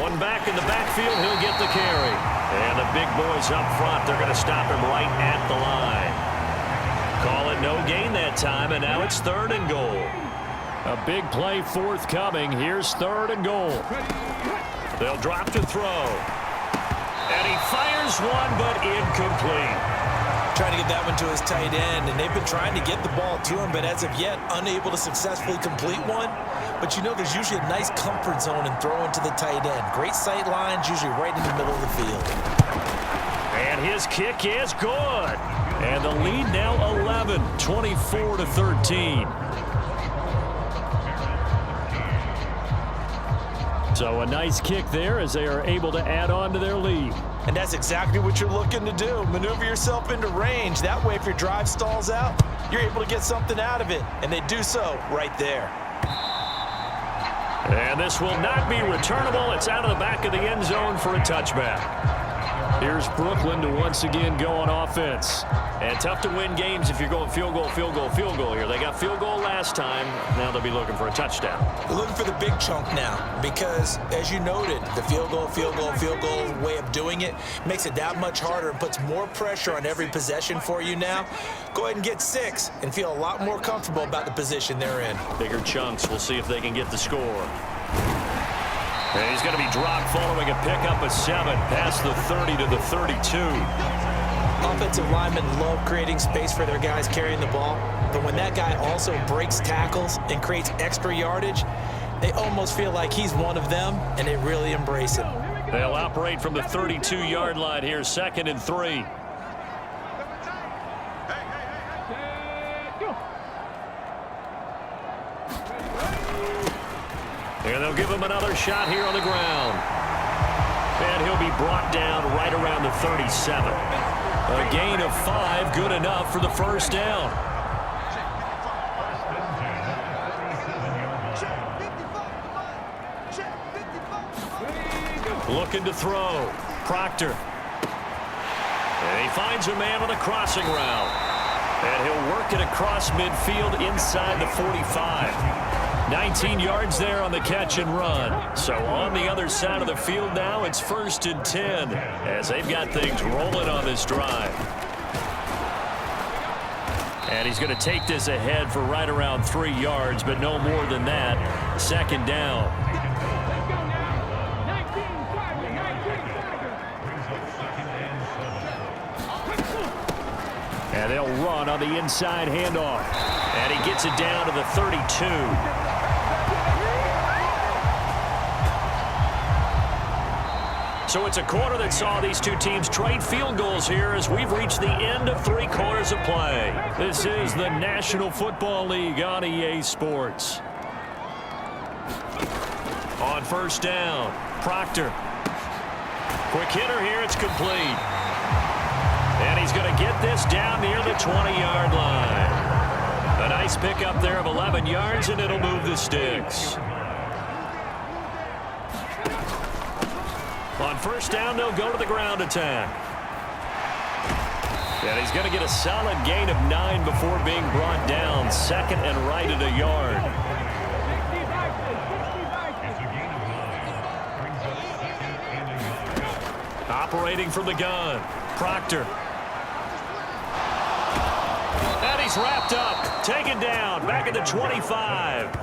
One back in the backfield. He'll get the carry. And the big boys up front, they're going to stop him right at the line. Call it no gain that time, and now it's 3rd and goal. A big play forthcoming. Here's 3rd and goal. They'll drop to throw. And he fires one, but incomplete. Trying to get that one to his tight end, and they've been trying to get the ball to him, but as of yet, unable to successfully complete one. But you know there's usually a nice comfort zone in throwing to the tight end. Great sight lines, usually right in the middle of the field. And his kick is good. And the lead now 11, 24-13. So a nice kick there as they are able to add on to their lead. And that's exactly what you're looking to do. Maneuver yourself into range. That way, if your drive stalls out, you're able to get something out of it. And they do so right there. And this will not be returnable. It's out of the back of the end zone for a touchback. Here's Brooklyn to once again go on offense. And tough to win games if you're going field goal, field goal, field goal here. They got field goal last time. Now they'll be looking for a touchdown. They're looking for the big chunk now because, as you noted, the field goal way of doing it makes it that much harder and puts more pressure on every possession for you now. Go ahead and get 6 and feel a lot more comfortable about the position they're in. Bigger chunks. We'll see if they can get the score. And he's going to be dropped following a pickup of 7 past the 30 to the 32. Offensive linemen love creating space for their guys carrying the ball, but when that guy also breaks tackles and creates extra yardage, they almost feel like he's one of them, and they really embrace him. They'll operate from the 32-yard line here, 2nd and 3. And they'll give him another shot here on the ground. And he'll be brought down right around the 37. A gain of 5, good enough for the first down. Looking to throw. Proctor. And he finds a man on a crossing route. And he'll work it across midfield inside the 45. 19 yards there on the catch and run. So on the other side of the field now, it's 1st and 10 as they've got things rolling on this drive. And he's going to take this ahead for right around 3 yards, but no more than that. 2nd down. And they'll run on the inside handoff. And he gets it down to the 32. So it's a quarter that saw these two teams trade field goals here as we've reached the end of 3 quarters of play. This is the National Football League on EA Sports. On 1st down, Proctor. Quick hitter here, it's complete. And he's going to get this down near the 20-yard line. A nice pickup there of 11 yards, and it'll move the sticks. On 1st down, they'll go to the ground attack. And he's going to get a solid gain of 9 before being brought down. 2nd and right at a yard. Operating from the gun, Proctor. And he's wrapped up, taken down, back at the 25.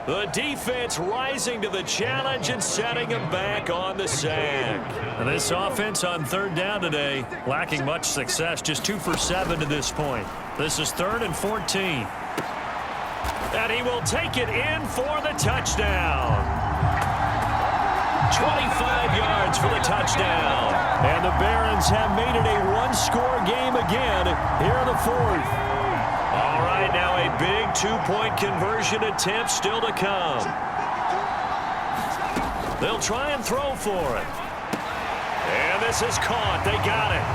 The defense rising to the challenge and setting him back on the sack. And this offense on 3rd down today, lacking much success, just 2 for 7 to this point. This is 3rd and 14. And he will take it in for the touchdown. 25 yards for the touchdown. And the Barons have made it a 1-score game again here in the 4th. All right, now a big 2-point conversion attempt still to come. They'll try and throw for it. And this is caught. They got it.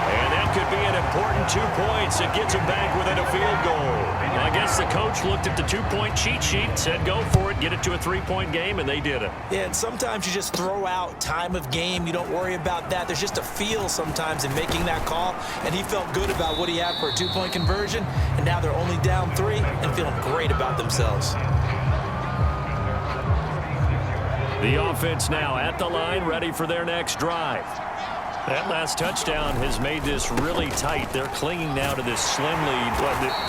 And that could be an important 2 points. It gets them back within a field goal. I guess the coach looked at the 2-point cheat sheet, said go for it, get it to a 3-point game, and they did it. Yeah, and sometimes you just throw out time of game. You don't worry about that. There's just a feel sometimes in making that call, and he felt good about what he had for a 2-point conversion, and now they're only down 3 and feeling great about themselves. The offense now at the line, ready for their next drive. That last touchdown has made this really tight. They're clinging now to this slim lead.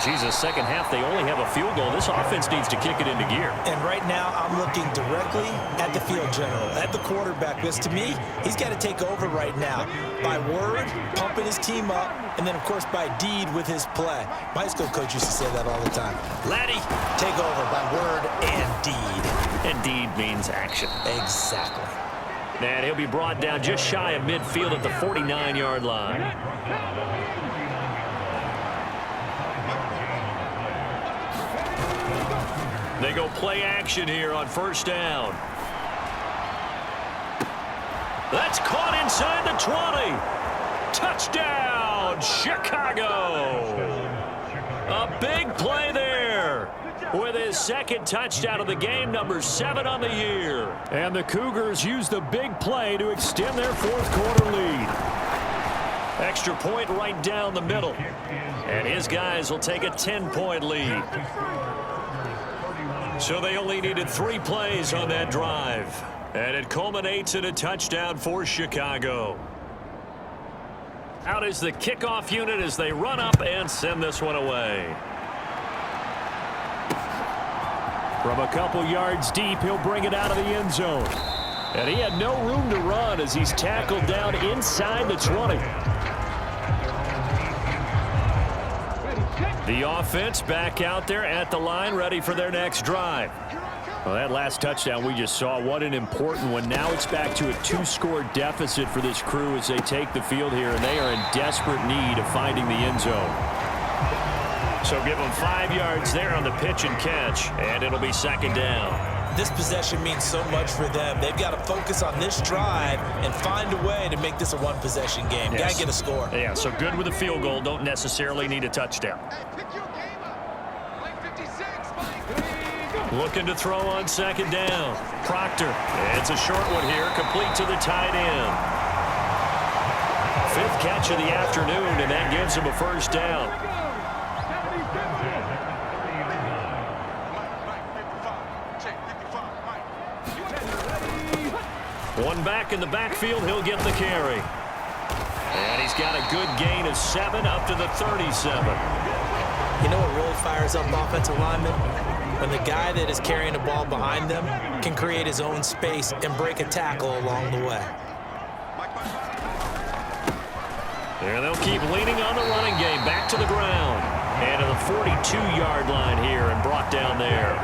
Jesus, second half, they only have a field goal. This offense needs to kick it into gear. And right now, I'm looking directly at the field general, at the quarterback. Because to me, he's got to take over right now. By word, pumping his team up, and then, of course, by deed with his play. My high school coach used to say that all the time. Laddie, take over by word and deed. And deed means action. Exactly. And he'll be brought down just shy of midfield at the 49-yard line. They go play action here on first down. That's caught inside the 20. Touchdown, Chicago. A big play there. With his second touchdown of the game, number 7 on the year. And the Cougars use the big play to extend their fourth quarter lead. Extra point right down the middle. And his guys will take a 10-point lead. So they only needed 3 plays on that drive. And it culminates in a touchdown for Chicago. Out is the kickoff unit as they run up and send this one away. From a couple yards deep, he'll bring it out of the end zone. And he had no room to run as he's tackled down inside the 20. The offense back out there at the line, ready for their next drive. Well, that last touchdown we just saw, what an important one. Now it's back to a 2-score deficit for this crew as they take the field here, and they are in desperate need of finding the end zone. So give them 5 yards there on the pitch and catch, and it'll be second down. This possession means so much for them. They've got to focus on this drive and find a way to make this a one-possession game. Yes. Got to get a score. Yeah, so good with a field goal. Don't necessarily need a touchdown. Looking to throw on second down. Proctor. It's a short one here, complete to the tight end. 5th catch of the afternoon, and that gives him a first down. One back in the backfield, he'll get the carry. And he's got a good gain of 7 up to the 37. You know what really fires up offensive linemen? When the guy that is carrying the ball behind them can create his own space and break a tackle along the way. And they'll keep leaning on the running game, back to the ground. And to the 42-yard line here and brought down there.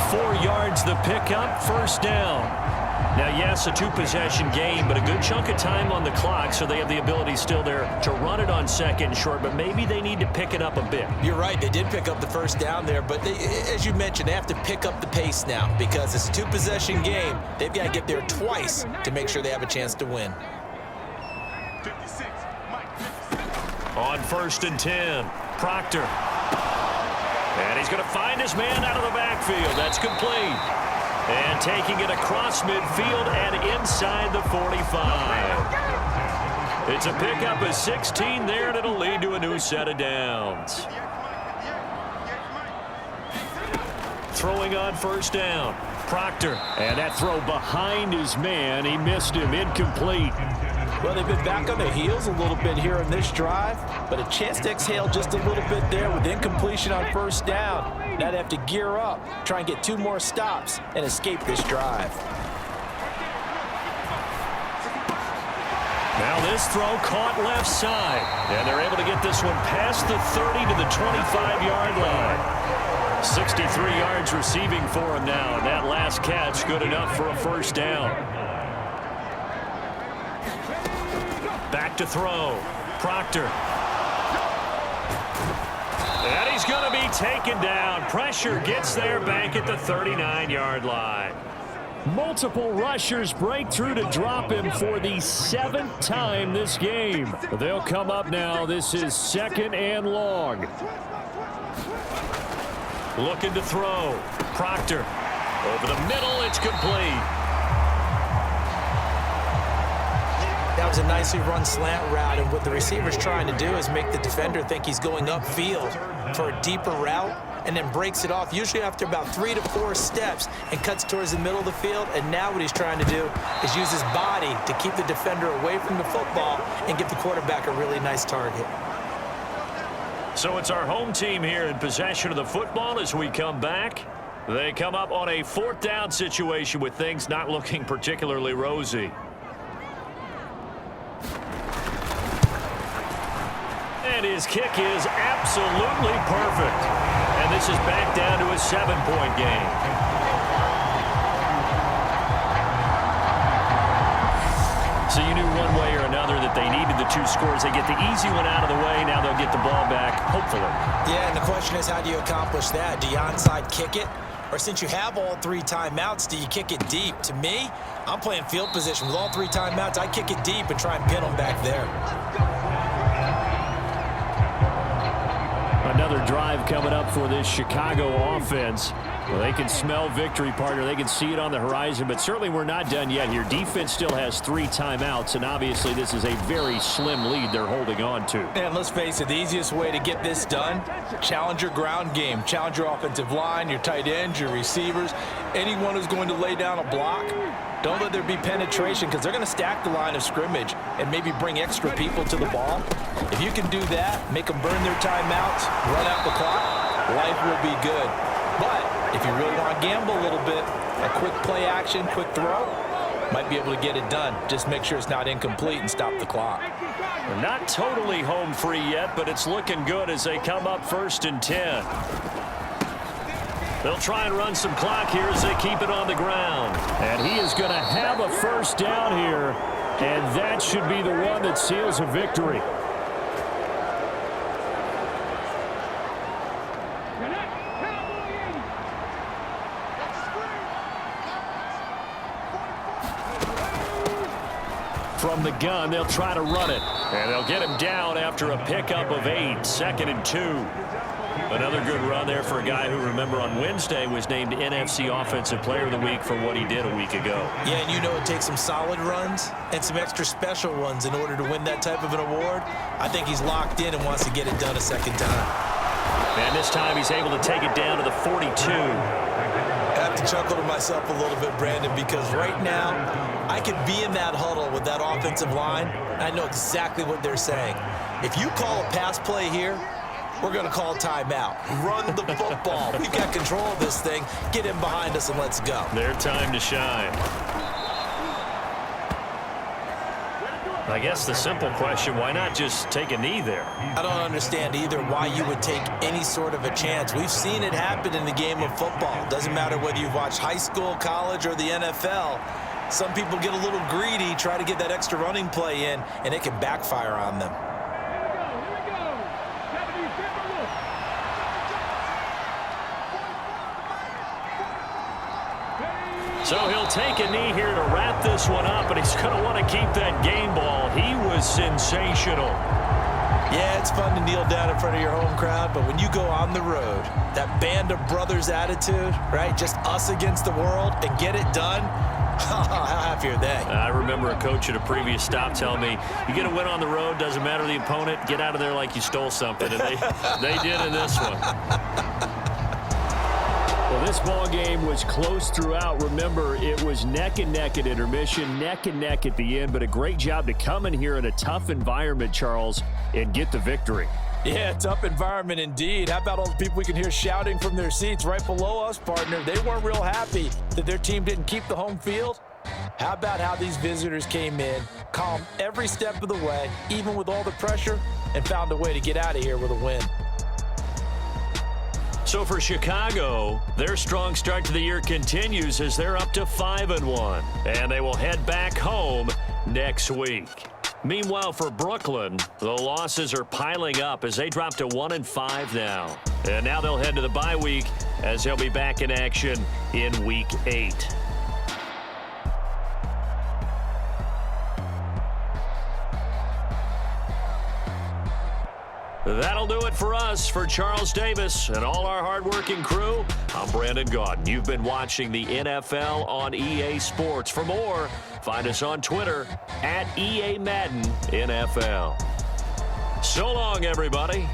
4 yards the pickup, first down. Now, yes, a 2-possession game, but a good chunk of time on the clock, so they have the ability still there to run it on second and short, but maybe they need to pick it up a bit. You're right. They did pick up the first down there, but as you mentioned, they have to pick up the pace now because it's a 2-possession game. They've got to get there twice to make sure they have a chance to win. On first and 10, Proctor. And he's going to find his man out of the backfield. That's complete. And taking it across midfield and inside the 45. It's a pickup of 16 there, and it'll lead to a new set of downs. Throwing on first down, Proctor. And that throw behind his man. He missed him, incomplete. Well, they've been back on their heels a little bit here in this drive, but a chance to exhale just a little bit there with incompletion on first down. Now they have to gear up, try and get 2 more stops, and escape this drive. Now this throw caught left side, and they're able to get this one past the 30 to the 25-yard line. 63 yards receiving for him now, and that last catch good enough for a first down. Back to throw. Proctor. And he's going to be taken down. Pressure gets there back at the 39-yard line. Multiple rushers break through to drop him for the 7th time this game. They'll come up now. This is second and long. Looking to throw. Proctor. Over the middle, it's complete. Now that was a nicely run slant route, and what the receiver's trying to do is make the defender think he's going upfield for a deeper route, and then breaks it off, usually after about 3 to 4 steps, and cuts towards the middle of the field. And now what he's trying to do is use his body to keep the defender away from the football and give the quarterback a really nice target. So it's our home team here in possession of the football as we come back. They come up on a 4th down situation with things not looking particularly rosy. And his kick is absolutely perfect. And this is back down to a 7-point game. So you knew one way or another that they needed the 2 scores. They get the easy one out of the way. Now they'll get the ball back, hopefully. Yeah, and the question is, how do you accomplish that? Do you onside kick it? Or since you have all 3 timeouts, do you kick it deep? To me, I'm playing field position. With all 3 timeouts, I kick it deep and try and pin them back there. Another drive coming up for this Chicago offense. Well, they can smell victory, partner. They can see it on the horizon, but certainly we're not done yet here. Defense still has 3 timeouts, and obviously this is a very slim lead they're holding on to. And let's face it, the easiest way to get this done, challenge your ground game. Challenge your offensive line, your tight ends, your receivers, anyone who's going to lay down a block. Don't let there be penetration, because they're going to stack the line of scrimmage and maybe bring extra people to the ball. If you can do that, make them burn their timeouts, run out the clock, life will be good. But if you really want to gamble a little bit, a quick play action, quick throw, might be able to get it done. Just make sure it's not incomplete and stop the clock. They're not totally home free yet, but it's looking good as they come up 1st and 10. They'll try and run some clock here as they keep it on the ground. And he is going to have a 1st down here, and that should be the one that seals a victory. From the gun, they'll try to run it. And they'll get him down after a pickup of 8, 2nd and 2. Another good run there for a guy who, remember, on Wednesday was named NFC Offensive Player of the Week for what he did a week ago. Yeah, and you know it takes some solid runs and some extra special ones in order to win that type of an award. I think he's locked in and wants to get it done a 2nd time. And this time he's able to take it down to the 42. I have to chuckle to myself a little bit, Brandon, because right now I could be in that huddle with that offensive line. I know exactly what they're saying. If you call a pass play here, we're going to call timeout. Run the football. We've got control of this thing. Get him behind us and let's go. Their time to shine. I guess the simple question, why not just take a knee there? I don't understand either why you would take any sort of a chance. We've seen it happen in the game of football. Doesn't matter whether you've watched high school, college, or the NFL. Some people get a little greedy, try to get that extra running play in, and it can backfire on them. So he'll take a knee here to wrap this one up, and he's going to want to keep that game ball. He was sensational. Yeah, it's fun to kneel down in front of your home crowd, but when you go on the road, that band of brothers attitude, right, just us against the world, and get it done, how happy are they? I remember a coach at a previous stop telling me, you get a win on the road, doesn't matter the opponent, get out of there like you stole something, and they did in this one. Well, this ball game was close throughout. Remember, it was neck and neck at intermission, neck and neck at the end, but a great job to come in here in a tough environment, Charles, and get the victory. Yeah, tough environment indeed. How about all the people we can hear shouting from their seats right below us, partner? They weren't real happy that their team didn't keep the home field. How about how these visitors came in, calm every step of the way, even with all the pressure, and found a way to get out of here with a win. So for Chicago, their strong start to the year continues as they're up to 5-1, and they will head back home next week. Meanwhile, for Brooklyn, the losses are piling up as they drop to 1-5 now. And now they'll head to the bye week as they'll be back in action in Week 8. That'll do it for us. For Charles Davis and all our hardworking crew, I'm Brandon Gaudin. You've been watching the NFL on EA Sports. For more, find us on Twitter @EA Madden NFL. So long, everybody.